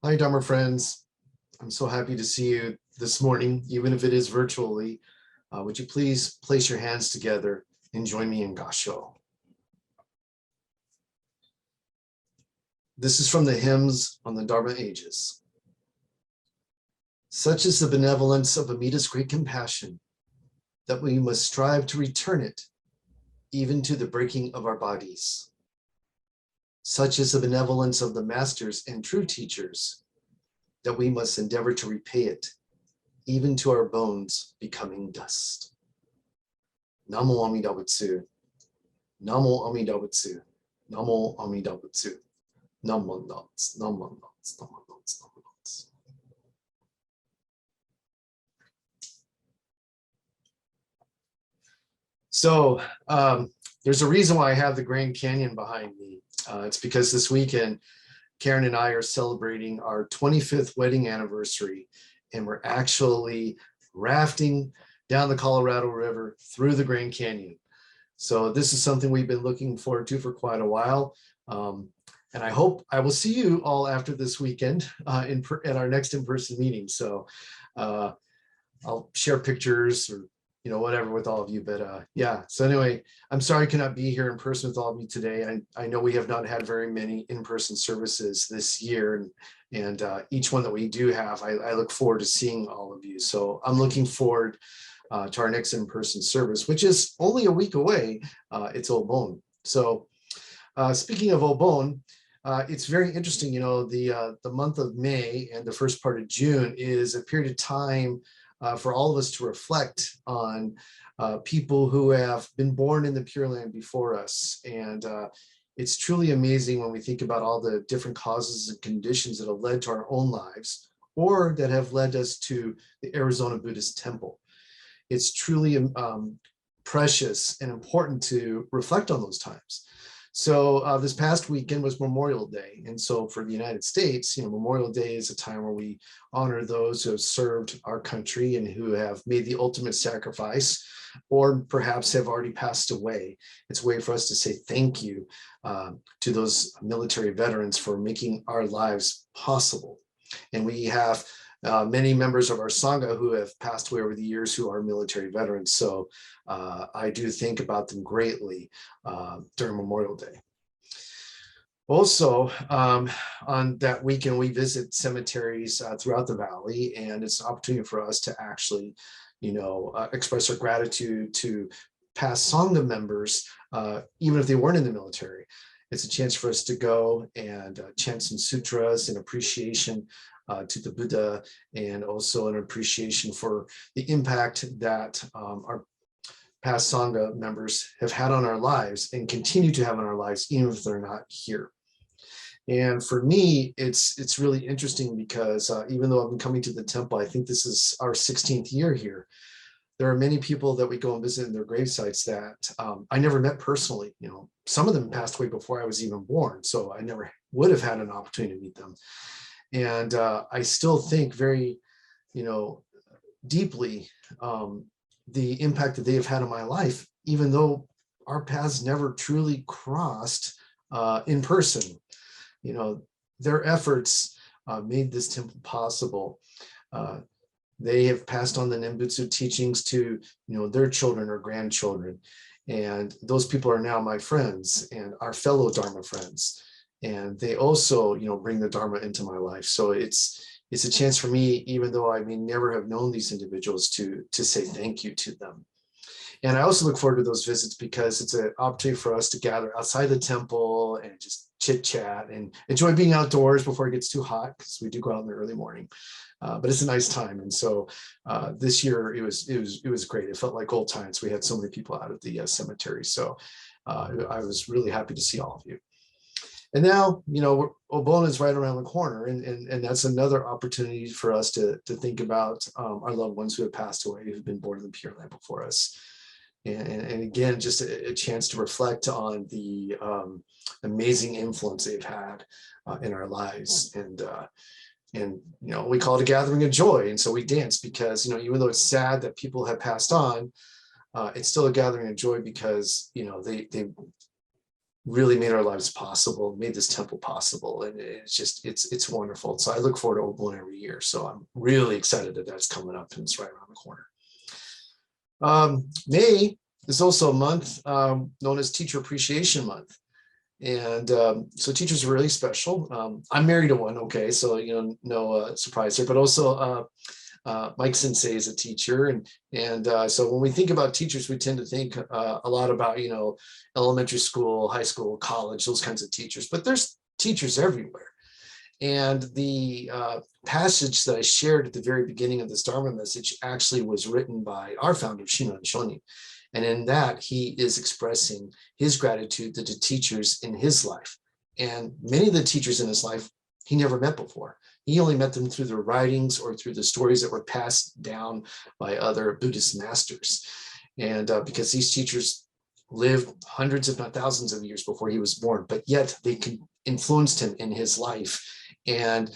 Hi, Dharma friends. I'm so happy to see you this morning, even if it is virtually. Would you please place your hands together and join me in Gasho? This is from the hymns on the Dharma ages. Such is the benevolence of Amita's great compassion that we must strive to return it even to the breaking of our bodies. Such is the benevolence of the masters and true teachers that we must endeavor to repay it even to our bones becoming dust. Namo Amida Butsu. Namo Amida Butsu. Namo Amida Butsu. Namo Nots. Namo Nots. Namo Nots. Namo Nots. So there's a reason why I have the Grand Canyon behind me. It's because this weekend, Karen and I are celebrating our 25th wedding anniversary, and we're actually rafting down the Colorado River through the Grand Canyon. So this is something we've been looking forward to for quite a while. And I hope I will see you all after this weekend at our next in-person meeting. So I'll share pictures or whatever with all of you, but yeah. So anyway, I'm sorry I cannot be here in person with all of you today. I know we have not had very many in-person services this year, and each one that we do have, I look forward to seeing all of you. So I'm looking forward to our next in-person service, which is only a week away. It's Obon. So speaking of Obon, it's very interesting. The month of May and the first part of June is a period of time for all of us to reflect on people who have been born in the Pure Land before us. And it's truly amazing when we think about all the different causes and conditions that have led to our own lives, or that have led us to the Arizona Buddhist Temple. It's truly precious and important to reflect on those times. So this past weekend was Memorial Day. And so for the United States, Memorial Day is a time where we honor those who have served our country and who have made the ultimate sacrifice, or perhaps have already passed away. It's a way for us to say thank you to those military veterans for making our lives possible. And we have many members of our Sangha who have passed away over the years who are military veterans. So I do think about them greatly during Memorial Day. Also, on that weekend, we visit cemeteries throughout the valley, and it's an opportunity for us to actually, express our gratitude to past Sangha members, even if they weren't in the military. It's a chance for us to go and chant some sutras in appreciation to the Buddha, and also an appreciation for the impact that our past Sangha members have had on our lives and continue to have on our lives, even if they're not here. And for me, it's really interesting because even though I've been coming to the temple, I think this is our 16th year here. There are many people that we go and visit in their grave sites that I never met personally. Some of them passed away before I was even born, so I never would have had an opportunity to meet them. And I still think very, deeply the impact that they have had on my life, even though our paths never truly crossed in person. Their efforts made this temple possible. They have passed on the Nembutsu teachings to, their children or grandchildren. And those people are now my friends and our fellow Dharma friends. And they also, bring the Dharma into my life. So it's a chance for me, even though I may never have known these individuals, to say thank you to them. And I also look forward to those visits because it's an opportunity for us to gather outside the temple and just chit chat and enjoy being outdoors before it gets too hot, because we do go out in the early morning. But it's a nice time. And so this year it was great. It felt like old times. We had so many people out at the cemetery. So I was really happy to see all of you. And now, Obon is right around the corner, and that's another opportunity for us to think about our loved ones who have passed away, who've been born in the Pure Land before us. And again, just a chance to reflect on the amazing influence they've had in our lives. And we call it a gathering of joy. And so we dance because, even though it's sad that people have passed on, it's still a gathering of joy because, they really made our lives possible, made this temple possible. And it's wonderful. So I look forward to Obon every year. So I'm really excited that that's coming up and it's right around the corner. May is also a month known as Teacher Appreciation Month. And so teachers are really special. I'm married to one, okay, so no surprise there, but also Mike Sensei is a teacher. And so when we think about teachers, we tend to think a lot about, elementary school, high school, college, those kinds of teachers, but there's teachers everywhere. And the passage that I shared at the very beginning of this Dharma message actually was written by our founder, Shinran Shonin. And in that, he is expressing his gratitude to the teachers in his life. And many of the teachers in his life, he never met before. He only met them through their writings or through the stories that were passed down by other Buddhist masters. And because these teachers lived hundreds, if not thousands of years before he was born, but yet they influenced him in his life and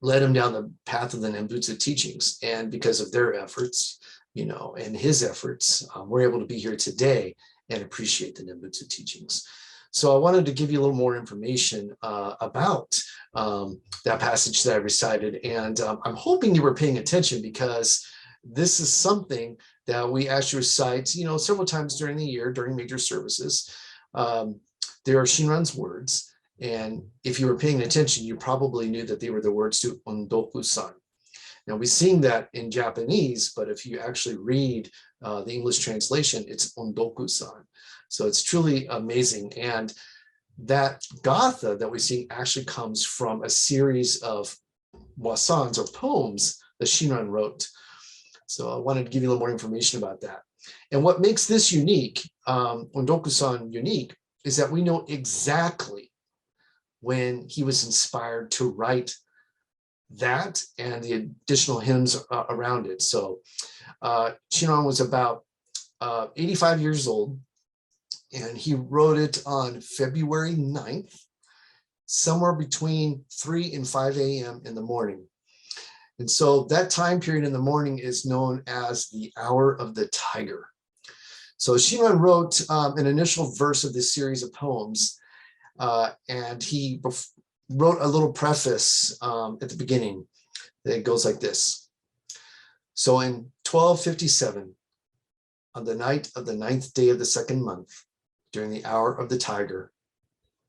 led him down the path of the Nembutsu teachings. And because of their efforts, and his efforts, we're able to be here today and appreciate the Nembutsu teachings. So I wanted to give you a little more information about that passage that I recited. And I'm hoping you were paying attention, because this is something that we actually recite, several times during the year, during major services. There are Shinran's words. And if you were paying attention, you probably knew that they were the words to Ondoku-san. Now, we sing that in Japanese, but if you actually read the English translation, it's Ondoku-san. So it's truly amazing. And that gatha that we sing actually comes from a series of wasans or poems that Shinran wrote. So I wanted to give you a little more information about that. And what makes this unique, Ondoku-san unique, is that we know exactly when he was inspired to write that and the additional hymns around it. So Shinran was about 85 years old, and he wrote it on February 9th, somewhere between 3 and 5 a.m. in the morning. And so that time period in the morning is known as the hour of the tiger. So Shinran wrote an initial verse of this series of poems, and he wrote a little preface at the beginning that goes like this. So in 1257, on the night of the 9th day of the 2nd month, during the hour of the tiger,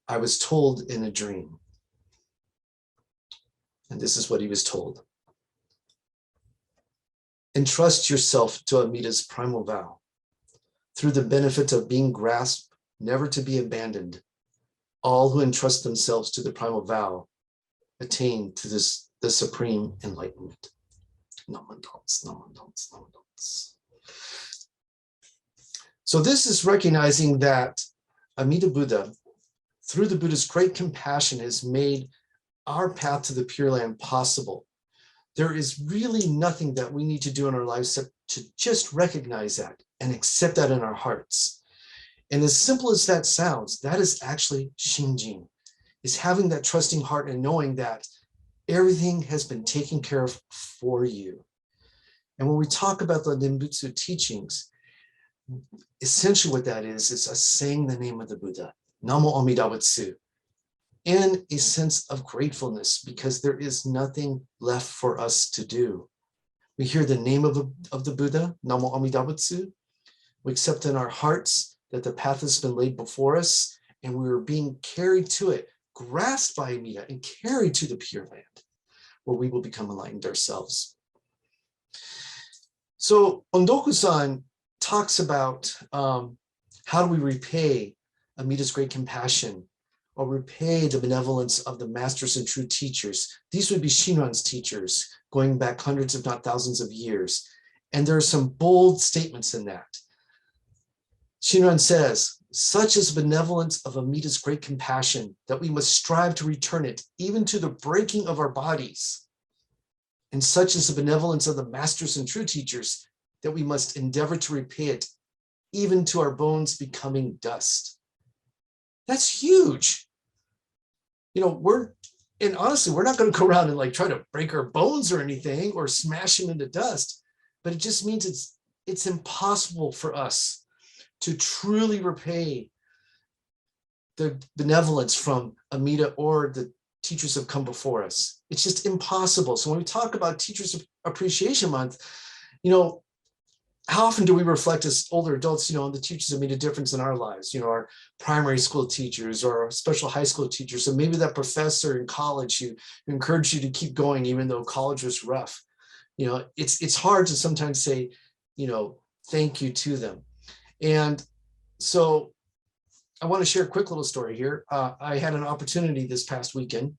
I was told in a dream. And this is what he was told. Entrust yourself to Amida's primal vow. Through the benefit of being grasped, never to be abandoned, all who entrust themselves to the primal vow attain to the supreme enlightenment. Namandals, namandals, namandals. So this is recognizing that Amida Buddha, through the Buddha's great compassion, has made our path to the Pure Land possible. There is really nothing that we need to do in our lives except to just recognize that and accept that in our hearts. And as simple as that sounds, that is actually Shinjin, is having that trusting heart and knowing that everything has been taken care of for you. And when we talk about the Nembutsu teachings, essentially what that is us saying the name of the Buddha, Namo Amida Butsu, in a sense of gratefulness, because there is nothing left for us to do. We hear the name of the Buddha, Namo Amida Butsu. We accept in our hearts that the path has been laid before us, and we are being carried to it, grasped by Amida and carried to the Pure Land, where we will become enlightened ourselves. So Ondoku-san talks about how do we repay Amida's great compassion, or repay the benevolence of the masters and true teachers. These would be Shinran's teachers, going back hundreds, if not thousands of years. And there are some bold statements in that. Shinran says, such is the benevolence of Amida's great compassion that we must strive to return it, even to the breaking of our bodies. And such is the benevolence of the masters and true teachers that we must endeavor to repay it, even to our bones becoming dust. That's huge. And honestly, we're not going to go around and try to break our bones or anything or smash them into dust, but it just means it's impossible for us to truly repay the benevolence from Amita or the teachers have come before us. It's just impossible. So when we talk about Teachers Appreciation Month, you know, how often do we reflect as older adults, you know, on the teachers that made a difference in our lives, you know, our primary school teachers or our special high school teachers, and maybe that professor in college who encouraged you to keep going, even though college was rough. You know, it's hard to sometimes say, you know, thank you to them. And so I want to share a quick little story here. I had an opportunity this past weekend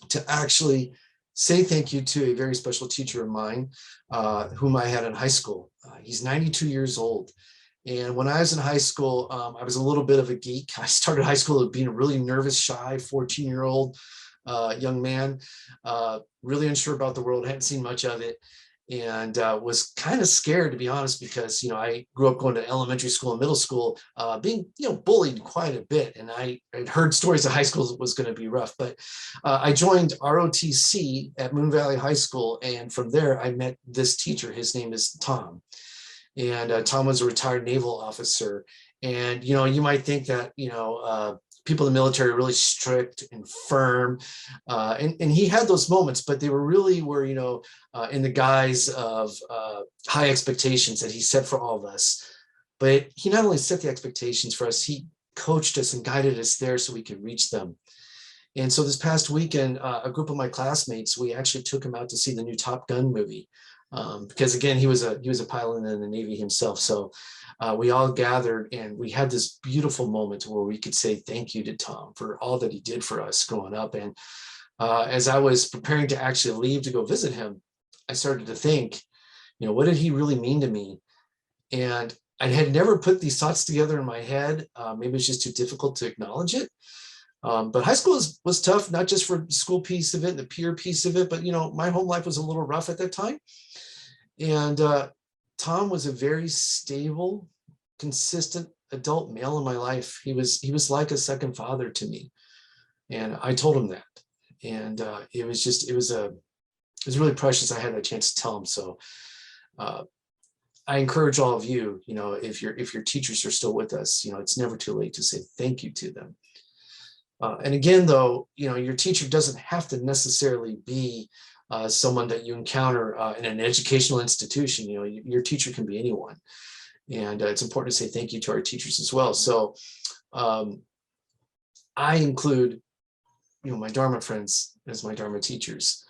to actually say thank you to a very special teacher of mine, whom I had in high school. He's 92 years old. And when I was in high school, I was a little bit of a geek. I started high school being a really nervous, shy 14-year-old young man, really unsure about the world, hadn't seen much of it, and was kind of scared, to be honest, because, you know, I grew up going to elementary school and middle school, being, you know, bullied quite a bit. And I had heard stories of high school was going to be rough, but I joined ROTC at Moon Valley High School. And from there, I met this teacher. His name is Tom. And Tom was a retired naval officer. And, you know, you might think that, you know, people in the military are really strict and firm. And he had those moments, but they were, you know, in the guise of high expectations that he set for all of us. But he not only set the expectations for us, he coached us and guided us there so we could reach them. And so this past weekend, a group of my classmates, we actually took him out to see the new Top Gun movie. Because again, he was a pilot in the Navy himself. So we all gathered and we had this beautiful moment where we could say thank you to Tom for all that he did for us growing up. And as I was preparing to actually leave to go visit him, I started to think, you know, what did he really mean to me? And I had never put these thoughts together in my head. Maybe it's just too difficult to acknowledge it. But high school was tough, not just for the school piece of it, the peer piece of it, but, you know, my home life was a little rough at that time. And Tom was a very stable, consistent adult male in my life. He was like a second father to me. And I told him that. And it was really precious. I had that chance to tell him. So I encourage all of you, you know, if your teachers are still with us, you know, it's never too late to say thank you to them. And again, though, you know, your teacher doesn't have to necessarily be someone that you encounter in an educational institution. You know, your teacher can be anyone. And it's important to say thank you to our teachers as well. So I include, you know, my Dharma friends as my Dharma teachers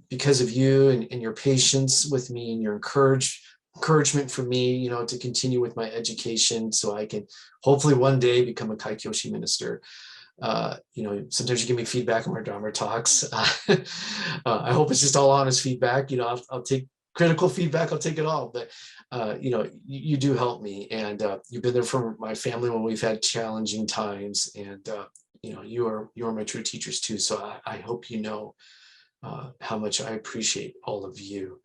because of you and your patience with me and your encouragement for me, you know, to continue with my education so I can hopefully one day become a Kaikyoshi minister. You know, sometimes you give me feedback on my Dharma talks. I hope it's just all honest feedback. You know, I'll take critical feedback. I'll take it all. But, you know, you do help me. And you've been there for my family when we've had challenging times. And, you know, you are my true teachers too. So I hope you know how much I appreciate all of you.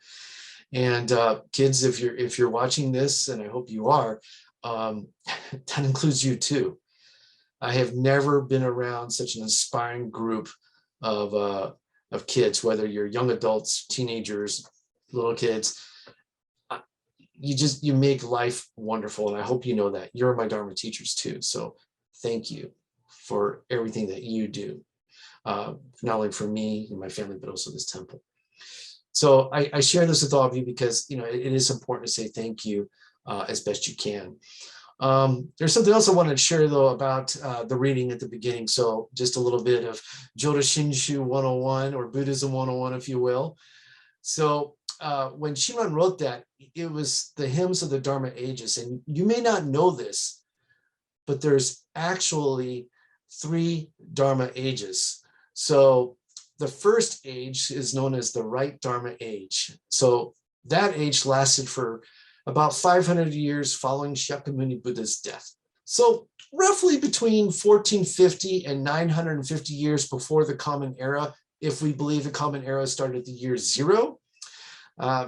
And kids, if you're watching this, and I hope you are, that includes you too. I have never been around such an inspiring group of kids, whether you're young adults, teenagers, little kids. You make life wonderful. And I hope you know that. You're my Dharma teachers too. So thank you for everything that you do, not only for me and my family, but also this temple. So I share this with all of you because, you know, it is important to say thank you as best you can. There's something else I wanted to share, though, about the reading at the beginning. So just a little bit of Jodo Shinshu 101, or Buddhism 101, if you will. So when Shiman wrote that, it was the hymns of the Dharma ages. And you may not know this, but there's actually 3 Dharma ages. So the first age is known as the right Dharma age. So that age lasted for about 500 years following Shakyamuni Buddha's death. So roughly between 1450 and 950 years before the Common Era, if we believe the Common Era started at the year 0.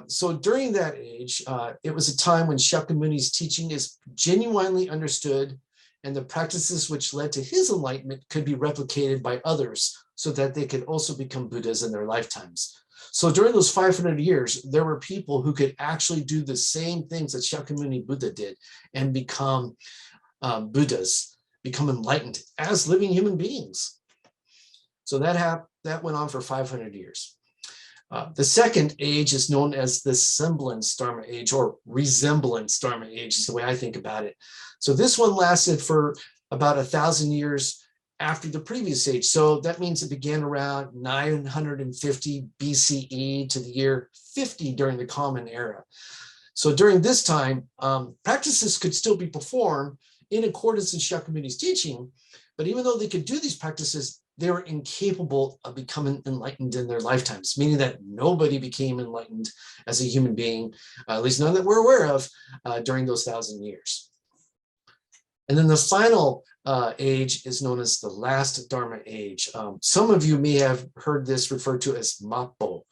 So during that age, it was a time when Shakyamuni's teaching is genuinely understood, and the practices which led to his enlightenment could be replicated by others so that they could also become Buddhas in their lifetimes. So during those 500 years, there were people who could actually do the same things that Shakyamuni Buddha did and become Buddhas. become enlightened as living human beings. So that went on for 500 years. The second age is known as the semblance Dharma age, or resemblance Dharma age is the way I think about it. So this one lasted for about 1,000 years after the previous age. So that means it began around 950 BCE to the year 50 during the Common Era. So during this time, practices could still be performed in accordance with Shakyamuni's teaching, but even though they could do these practices, they were incapable of becoming enlightened in their lifetimes, meaning that nobody became enlightened as a human being, at least none that we're aware of, during those 1,000 years. And then the final age is known as the last Dharma age. Some of you may have heard this referred to as Mappo.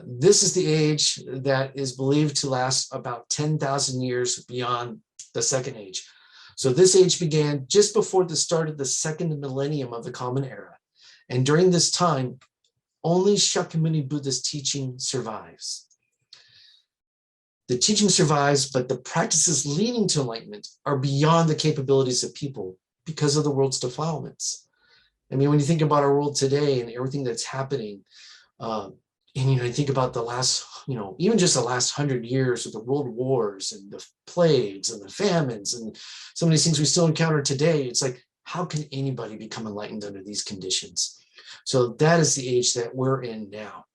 This is the age that is believed to last about 10,000 years beyond the second age. So this age began just before the start of the second millennium of the Common Era. And during this time, only Shakyamuni Buddha's teaching survives. The teaching survives, but the practices leading to enlightenment are beyond the capabilities of people because of the world's defilements. I mean, when you think about our world today and everything that's happening, and you think about the last, even just the last 100 years of the world wars and the plagues and the famines and some of these things we still encounter today, it's like, how can anybody become enlightened under these conditions? So that is the age that we're in now.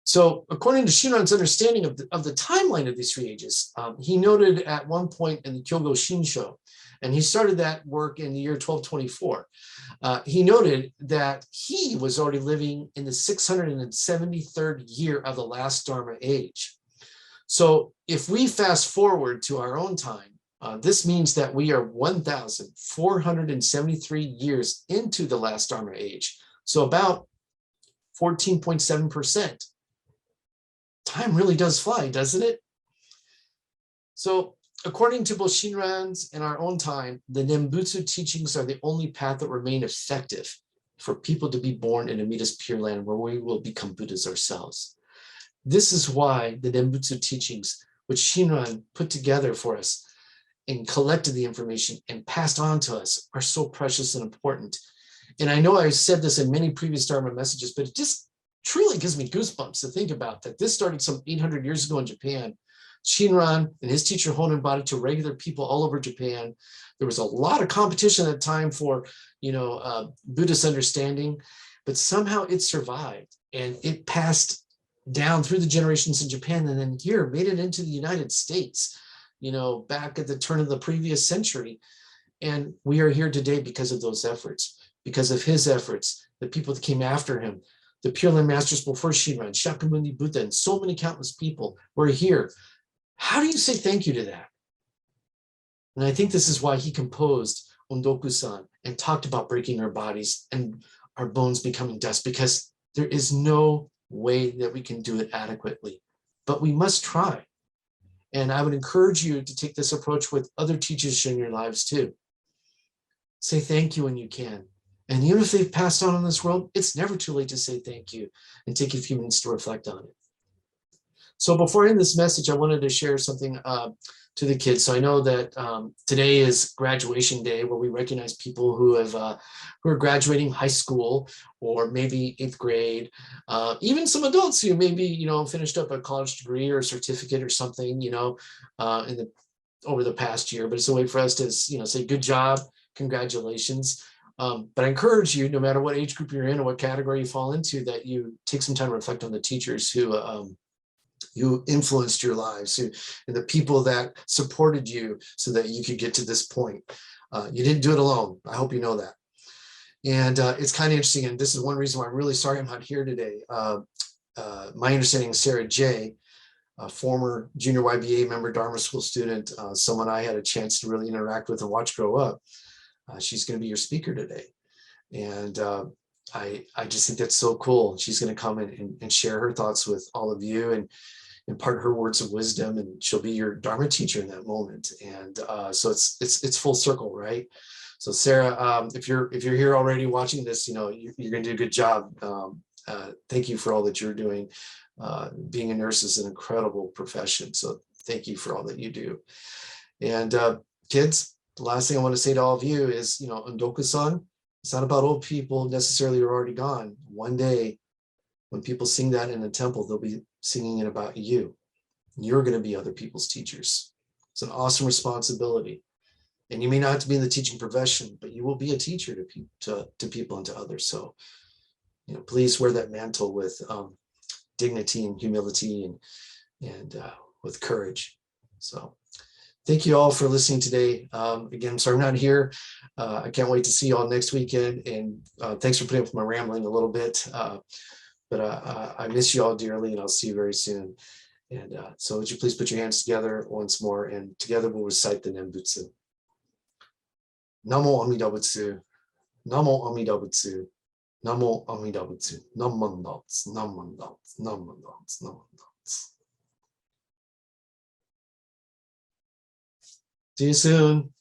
So according to Shinran's understanding of the timeline of these three ages, he noted at one point in the Kyogo Shinsho, and he started that work in the year 1224. He noted that he was already living in the 673rd year of the last Dharma age. So if we fast forward to our own time, this means that we are 1,473 years into the last Dharma age. So about 14.7%. Time really does fly, doesn't it? So according to both Shinran's and our own time, the Nembutsu teachings are the only path that remain effective for people to be born in Amita's Pure Land, where we will become Buddhas ourselves. This is why the Nembutsu teachings, which Shinran put together for us and collected the information and passed on to us, are so precious and important. And I know I said this in many previous Dharma messages, but it just truly gives me goosebumps to think about that this started some 800 years ago in Japan. Shinran and his teacher Honen brought it to regular people all over Japan. There was a lot of competition at the time for, Buddhist understanding, but somehow it survived and it passed down through the generations in Japan, and then here made it into the United States, back at the turn of the previous century. And we are here today because of those efforts, because of his efforts, the people that came after him, the Pure Land Masters before Shinran, Shakyamuni Buddha, and so many countless people were here. How do you say thank you to that? And I think this is why he composed Ondoku-san and talked about breaking our bodies and our bones becoming dust, because there is no way that we can do it adequately, but we must try. And I would encourage you to take this approach with other teachers in your lives too. Say thank you when you can. And even if they've passed on in this world, it's never too late to say thank you and take a few minutes to reflect on it. So before I end this message, I wanted to share something to the kids. So I know that today is graduation day, where we recognize people who are graduating high school or maybe 8th grade, even some adults who maybe finished up a college degree or certificate or something over the past year. But it's a way for us to say good job, congratulations. But I encourage you, no matter what age group you're in or what category you fall into, that you take some time to reflect on the teachers who influenced your lives, and the people that supported you so that you could get to this point. You didn't do it alone. I hope you know that. And it's kind of interesting, and this is one reason why I'm really sorry I'm not here today. My understanding is Sarah J., a former junior YBA member, Dharma school student, someone I had a chance to really interact with and watch grow up. She's going to be your speaker today. And I just think that's so cool. She's going to come and share her thoughts with all of you and impart her words of wisdom, and she'll be your Dharma teacher in that moment. And so it's full circle, right? So Sarah, if you're here already watching this, you're going to do a good job. Thank you for all that you're doing. Being a nurse is an incredible profession. So thank you for all that you do. And kids, The last thing I want to say to all of you is, Undoku-san, it's not about old people necessarily who are already gone. One day, when people sing that in a temple, they'll be singing it about you. You're going to be other people's teachers. It's an awesome responsibility. And you may not have to be in the teaching profession, but you will be a teacher to people and to others. So, please wear that mantle with dignity and humility and with courage. So thank you all for listening today. Again, I'm sorry I'm not here. I can't wait to see you all next weekend. And thanks for putting up with my rambling a little bit. But I miss you all dearly, and I'll see you very soon. And so would you please put your hands together once more, and together we'll recite the Nembutsu. Namo Amida Butsu, Namo Amida Butsu, Namo Amida Butsu, Namandats, Namandats, Namandats, Namandats. See you soon.